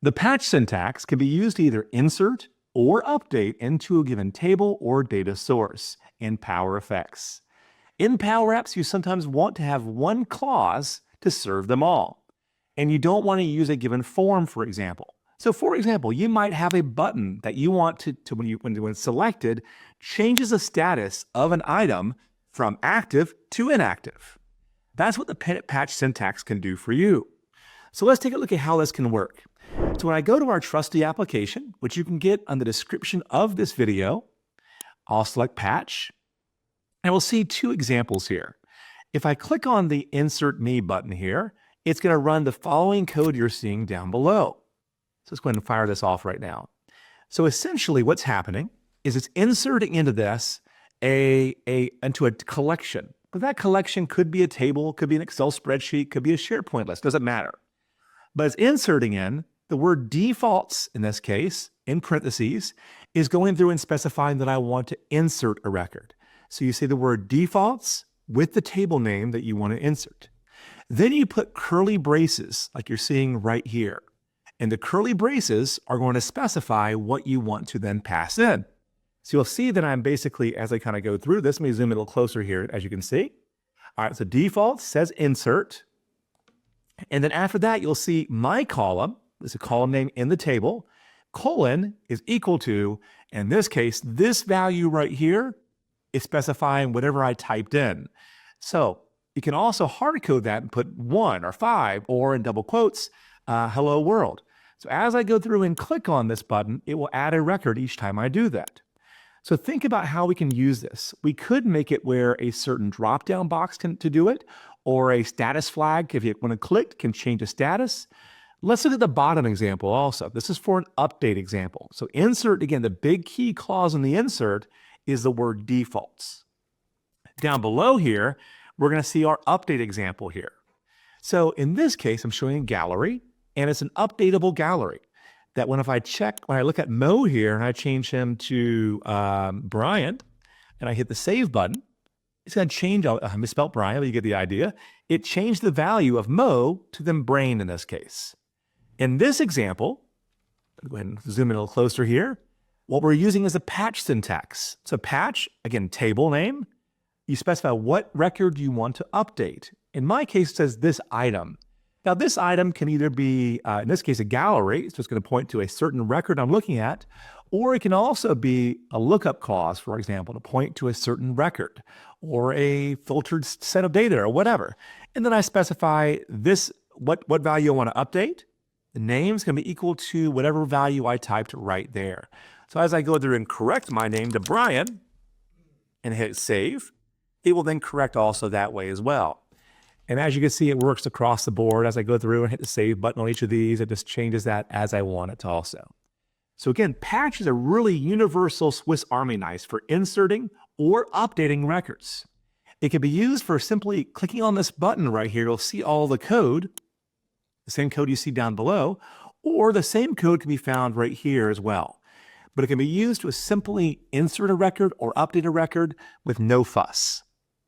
The patch syntax can be used to either insert or update into a given table or data source in Power Effects. In Power Apps, you sometimes want to have one clause to serve them all, and you don't want to use a given form, for example. So for example, you might have a button that you want to when selected, changes the status of an item from active to inactive. That's what the patch syntax can do for you. So let's take a look at how this can work. So when I go to our trusty application, which you can get on the description of this video, I'll select patch, and we'll see two examples here. If I click on the Insert Me button here, it's going to run the following code you're seeing down below. So let's go ahead and fire this off right now. So essentially what's happening is it's inserting into this into a collection. But that collection could be a table, could be an Excel spreadsheet, could be a SharePoint list, doesn't matter. But it's inserting in the word defaults, in this case, in parentheses, is going through and specifying that I want to insert a record. So you say the word defaults with the table name that you want to insert. Then you put curly braces like you're seeing right here. And the curly braces are going to specify what you want to then pass in. So you'll see that I'm basically, as I kind of go through this, let me zoom in a little closer here, as you can see. All right, so default says insert. And then after that, you'll see my column, there's a column name in the table, colon is equal to, in this case, this value right here is specifying whatever I typed in. So you can also hard code that and put 1 or 5 or in double quotes, hello world. So as I go through and click on this button, it will add a record each time I do that. So think about how we can use this. We could make it where a certain drop-down box to do it, or a status flag, if you want to click, can change a status. Let's look at the bottom example also. This is for an update example. So insert, again, the big key clause in the insert is the word defaults. Down below here, we're going to see our update example here. So in this case, I'm showing a gallery, and it's an updatable gallery that when I look at Mo here and I change him to Brian, and I hit the save button, it's going to change, I misspelled Brian, but you get the idea. It changed the value of Mo to then Brain in this case. In this example, I'll go ahead and zoom in a little closer here. What we're using is a patch syntax. So patch, again, table name. You specify what record you want to update. In my case, it says this item. Now, this item can either be, in this case, a gallery, so it's going to point to a certain record I'm looking at, or it can also be a lookup clause, for example, to point to a certain record, or a filtered set of data, or whatever. And then I specify this, what value I want to update. The name is going to be equal to whatever value I typed right there. So as I go through and correct my name to Brian, and hit save, it will then correct also that way as well. And as you can see, it works across the board. As I go through and hit the save button on each of these, it just changes that as I want it to also. So again, patch is a really universal Swiss Army knife for inserting or updating records. It can be used for simply clicking on this button right here. You'll see all the code, the same code you see down below, or the same code can be found right here as well. But it can be used to simply insert a record or update a record with no fuss.